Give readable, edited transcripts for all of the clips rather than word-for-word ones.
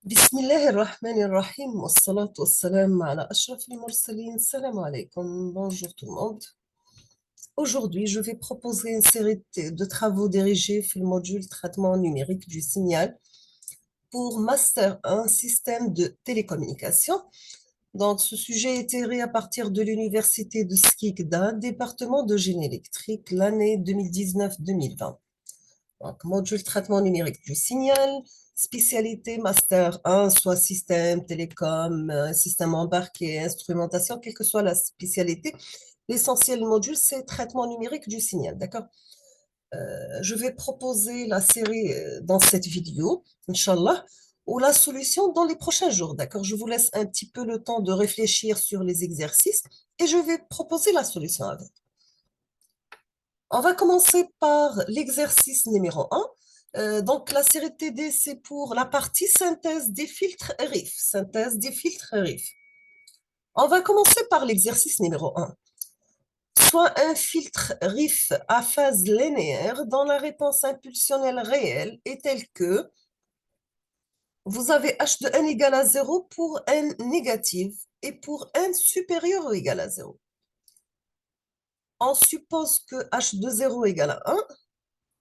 بسم الله الرحمن الرحيم والصلاة والسلام على أشرف المرسلين. السلام عليكم. Bonjour tout le monde. Aujourd'hui, je vais proposer une série de travaux dirigés sur le module traitement numérique du signal pour Master 1 système de télécommunication. Donc, ce sujet est tiré à partir de l'université de Skikda, département de génie électrique, l'année 2019-2020. Donc, module traitement numérique du signal, spécialité Master 1, soit système, télécom, système embarqué, instrumentation, quelle que soit la spécialité. L'essentiel du module, c'est traitement numérique du signal, d'accord? Je vais proposer la série dans cette vidéo, Inch'Allah, ou la solution dans les prochains jours, d'accord? Je vous laisse un petit peu le temps de réfléchir sur les exercices et je vais proposer la solution avec. On va commencer par l'exercice numéro 1. Donc, la série TD, c'est pour la partie synthèse des filtres RIF. Synthèse des filtres RIF. On va commencer par l'exercice numéro 1. Soit un filtre RIF à phase linéaire dont la réponse impulsionnelle réelle est telle que vous avez h de n égale à 0 pour n négatif et pour n supérieur ou égal à 0. On suppose que h de 0 égale à 1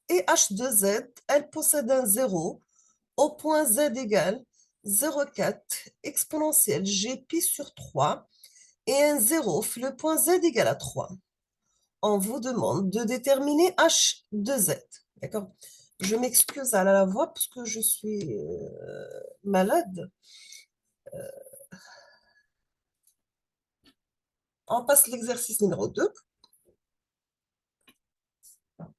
et h de z, elle possède un 0 au point z égale 0,4 exponentielle gpi sur 3 et un 0, le point z égale à 3. On vous demande de déterminer h de z. D'accord? Je m'excuse à la voix parce que je suis malade. On passe l'exercice numéro 2.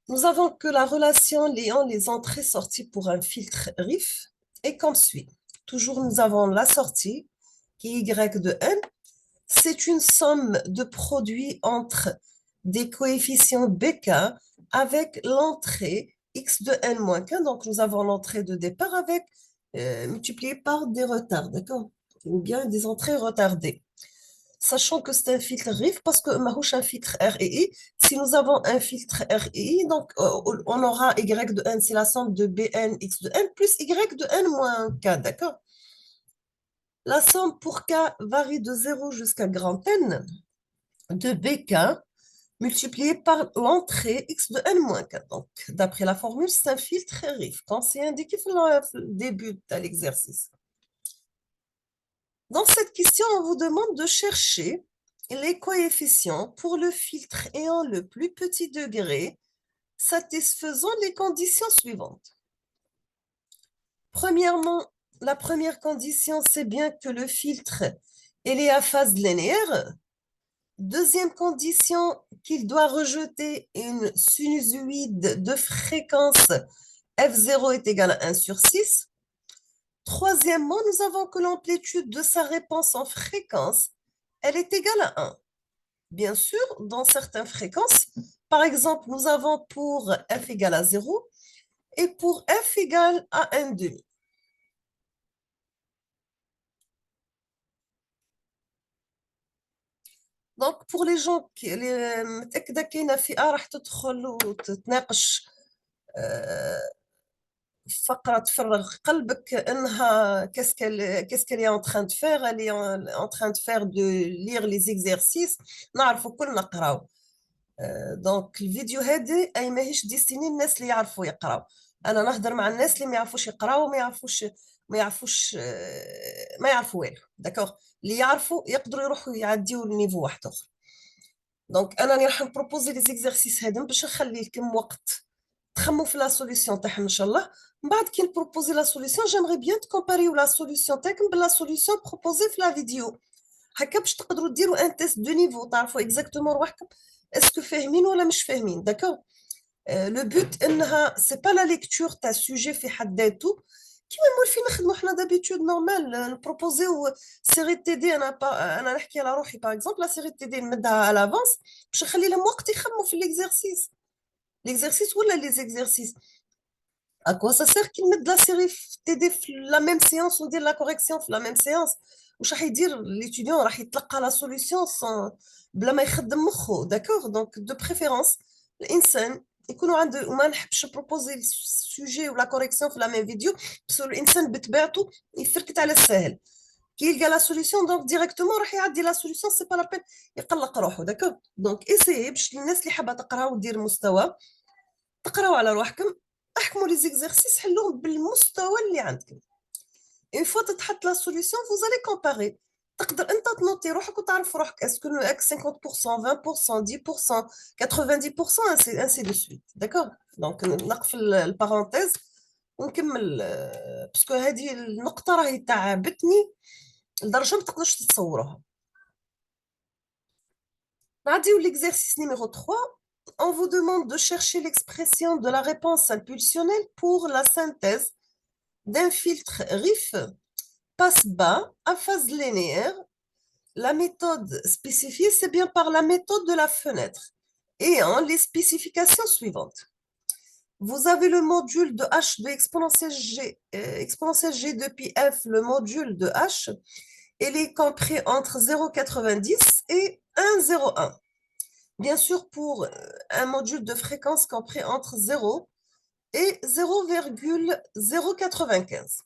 Nous avons que la relation liant les entrées-sorties pour un filtre RIF est comme suit. Toujours, nous avons la sortie qui est y de n. C'est une somme de produits entre des coefficients bk avec l'entrée x de n-1. Donc, nous avons l'entrée de départ avec multiplié par des retards, d'accord? Ou bien des entrées retardées. Sachant que c'est un filtre RIF parce que Mahouche un filtre RII. Si nous avons un filtre RII, donc on aura y de n, c'est la somme de bn x de n plus y de n moins k, d'accord? La somme pour k varie de 0 jusqu'à grand n de bk multiplié par l'entrée x de n moins k. Donc, d'après la formule, c'est un filtre RIF, quand c'est indiqué au début de l'exercice. Dans cette question, on vous demande de chercher les coefficients pour le filtre ayant le plus petit degré satisfaisant les conditions suivantes. Premièrement, la première condition, c'est bien que le filtre est à phase linéaire. Deuxième condition, qu'il doit rejeter une sinusoïde de fréquence f0 est égale à 1 sur 6. Troisièmement, nous avons que l'amplitude de sa réponse en fréquence, elle est égale à 1. Bien sûr, dans certaines fréquences, par exemple, nous avons pour f égale à 0 et pour f égale à 1 demi. دونك بور لي جون اللي متاكده كاينه فئه راح تدخل وتتناقش فقره تفرغ قلبك انها qu'est-ce qu'elle est en train de faire. Elle est en train de faire de lire les exercices. نعرفوا كل نقراو. دونك الفيديو هذه اي ماهيش ديستيني الناس اللي يعرفوا يقراو. انا نهضر مع الناس اللي ما يعرفوش يقراو ما يعرفوا والو. داكوغ اللي يعرفوا يقدروا يروحوا يعديوا لنيفو واحد اخر. دونك انا راح نبروبوزي لي زيكزارسيس هادم باش نخلي لكم وقت تخموا في لا سوليسيون تاعهم ان شاء الله. من بعد كي نبروبوزي لا سوليسيون جيمري بيان تكومباريو لا سوليسيون تاعكم بلا سوليسيون بروبوزي في لا فيديو. هكا باش تقدروا ديروا ان تيست دو نيفو تعرفوا اكزاكتومون روحكم اسكو فاهمين ولا مش فاهمين. داكوغ لو بوت انها سي با لا ليكتور تاع سوجي في حد ذاته كيما مولفين نخدموا حنا دابيتود نورمال نبروبوزيو سيري تي دي. انا نحكي على روحي باغ اكزومبل لا سيري تي دي نمدها على لافونس باش نخلي لهم وقت يخموا في ليكزارسيس ولا لي زيكزارسيس. À quoi ça sert qu'il mette la série TD la même séance ou dire la correction في la même séance. واش راح يدير l'étudiant راح يتلقى la solution sans بلا ما يخدم مخه. D'accord, donc de préférence الانسان يكونوا عنده وما نحبش بروبوزي السوجي ولا كوريكسيون في لا ميم فيديو باسكو الانسان بطبيعته يفركت على الساهل كي يلقى لا سوليسيون دونك ديريكتومون راح يعدي لا سوليسيون سي با لا بين يقلق روحه داكوغ دونك ايسيي باش الناس اللي حابه تقرا ودير مستوى تقراو على روحكم احكموا لي زيكزارسيس حلوهم بالمستوى اللي عندكم اون فوا تتحط لا سوليسيون فوز الي كومباري تقدر انت تنوتي روحك وتعرف روحك اسكو اك 50% 20% 10% 90% انسي دو سويت داكوغ دونك نقفل البارونتيز ونكمل باسكو هذه النقطه راهي تعبتني لدرجه ما تقدرش تتصوروها نعديو l'exercice numéro 3 on vous demande de chercher l'expression de la réponse impulsionnelle pour la synthèse d'un filtre RIF passe-bas à phase linéaire. La méthode spécifiée, c'est bien par la méthode de la fenêtre ayant les spécifications suivantes. Vous avez le module de H de exponentielle G de pi F, le module de H, il est compris entre 0,90 et 1,01. Bien sûr, pour un module de fréquence compris entre 0 et 0,095.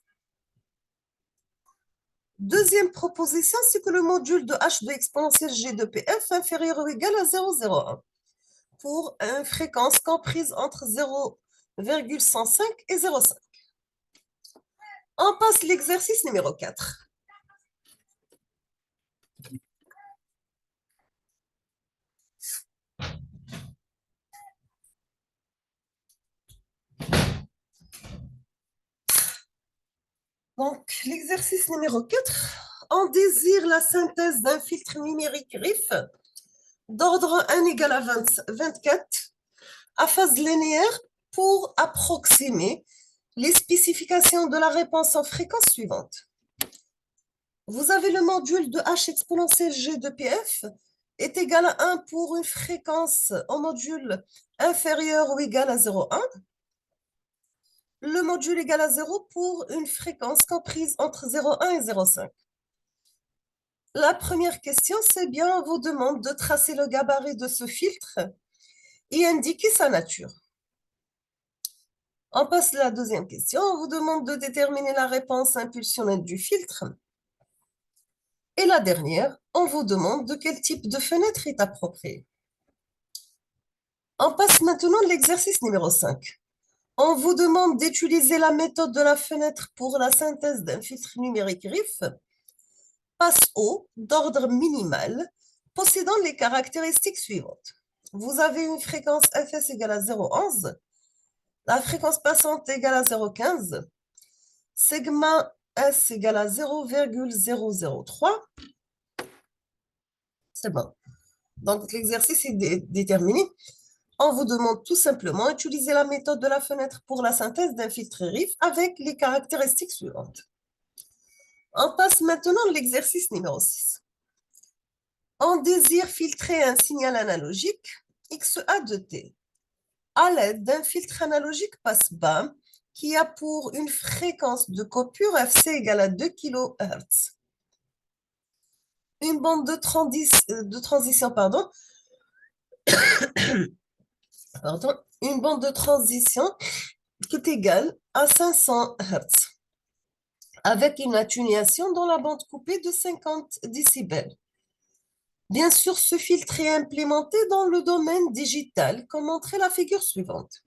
Deuxième proposition, c'est que le module de H de exponentielle G de PF inférieur ou égal à 0,01 pour une fréquence comprise entre 0,105 et 0,5. On passe l'exercice numéro 4. Donc, l'exercice numéro 4, on désire la synthèse d'un filtre numérique RIF d'ordre 1 égal à 24 à phase linéaire pour approximer les spécifications de la réponse en fréquence suivante. Vous avez le module de H exponentielle G de PF est égal à 1 pour une fréquence en module inférieur ou égal à 0,1. Le module égal à 0 pour une fréquence comprise entre 0,1 et 0,5. La première question, c'est bien, on vous demande de tracer le gabarit de ce filtre et indiquer sa nature. On passe à la deuxième question, on vous demande de déterminer la réponse impulsionnelle du filtre. Et la dernière, on vous demande de quel type de fenêtre est approprié. On passe maintenant à l'exercice numéro 5. On vous demande d'utiliser la méthode de la fenêtre pour la synthèse d'un filtre numérique RIF passe-haut d'ordre minimal possédant les caractéristiques suivantes. Vous avez une fréquence Fs égale à 0,11, la fréquence passante égale à 0,15, sigma S égale à 0,003. C'est bon. Donc, l'exercice est déterminé. On vous demande tout simplement d'utiliser la méthode de la fenêtre pour la synthèse d'un filtre RIF avec les caractéristiques suivantes. On passe maintenant à l'exercice numéro 6. On désire filtrer un signal analogique XA de T à l'aide d'un filtre analogique passe-bas qui a pour une fréquence de coupure Fc égale à 2 kHz. Une bande de transition, une bande de transition qui est égale à 500 Hz avec une atténuation dans la bande coupée de 50 décibels. Bien sûr, ce filtre est implémenté dans le domaine digital, comme montré la figure suivante.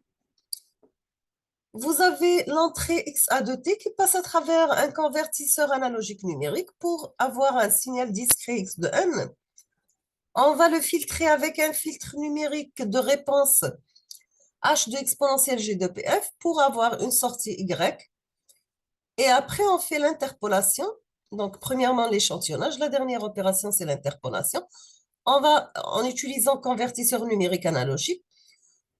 Vous avez l'entrée XA de T qui passe à travers un convertisseur analogique numérique pour avoir un signal discret X de N. On va le filtrer avec un filtre numérique de réponse H de exponentielle G de PF pour avoir une sortie Y. Et après, on fait l'interpolation. Donc, premièrement, l'échantillonnage. La dernière opération, c'est l'interpolation. On va, en utilisant convertisseur numérique analogique,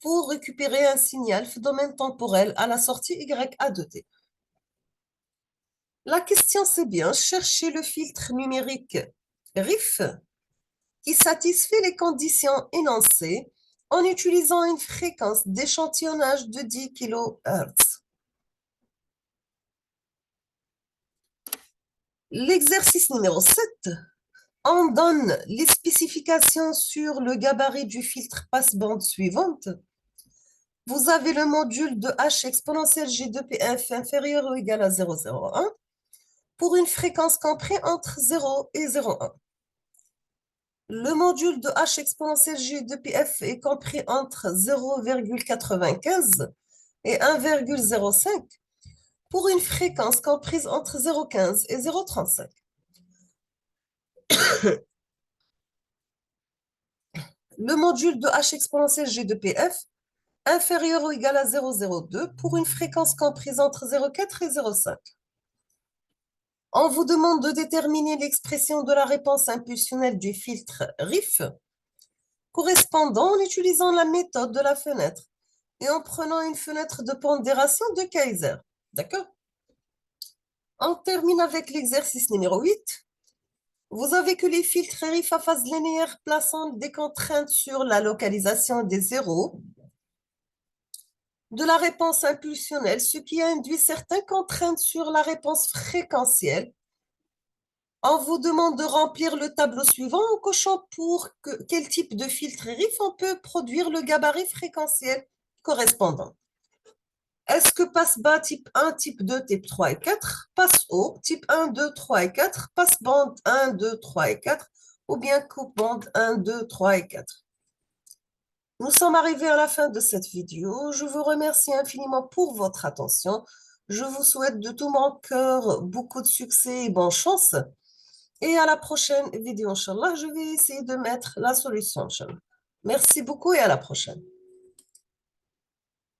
pour récupérer un signal domaine temporel à la sortie YA de T. La question, c'est bien, chercher le filtre numérique RIF qui satisfait les conditions énoncées en utilisant une fréquence d'échantillonnage de 10 kHz. L'exercice numéro 7, on donne les spécifications sur le gabarit du filtre passe-bande suivante. Vous avez le module de h exponentielle g de pf inférieur ou égal à 0,01 pour une fréquence comprise entre 0 et 0,1. Le module de h exponentielle g de pf est compris entre 0,95 et 1,05 pour une fréquence comprise entre 0,15 et 0,35. Le module de h exponentielle g de pf inférieur ou égal à 0,02 pour une fréquence comprise entre 0,4 et 0,5. On vous demande de déterminer l'expression de la réponse impulsionnelle du filtre RIF correspondant en utilisant la méthode de la fenêtre et en prenant une fenêtre de pondération de Kaiser. D'accord? On termine avec l'exercice numéro 8. Vous avez que les filtres RIF à phase linéaire plaçant des contraintes sur la localisation des zéros de la réponse impulsionnelle, ce qui induit certaines contraintes sur la réponse fréquentielle. On vous demande de remplir le tableau suivant en cochant pour quel type de filtre RIF on peut produire le gabarit fréquentiel correspondant. Est-ce que passe-bas type 1, type 2, type 3 et 4, passe-haut type 1, 2, 3 et 4, passe-bande 1, 2, 3 et 4, ou bien coupe-bande 1, 2, 3 et 4. Nous sommes arrivés à la fin de cette vidéo. Je vous remercie infiniment pour votre attention. Je vous souhaite de tout mon cœur beaucoup de succès et bonne chance. Et à la prochaine vidéo, Inch'Allah, je vais essayer de mettre la solution, Inch'Allah. Merci beaucoup et à la prochaine.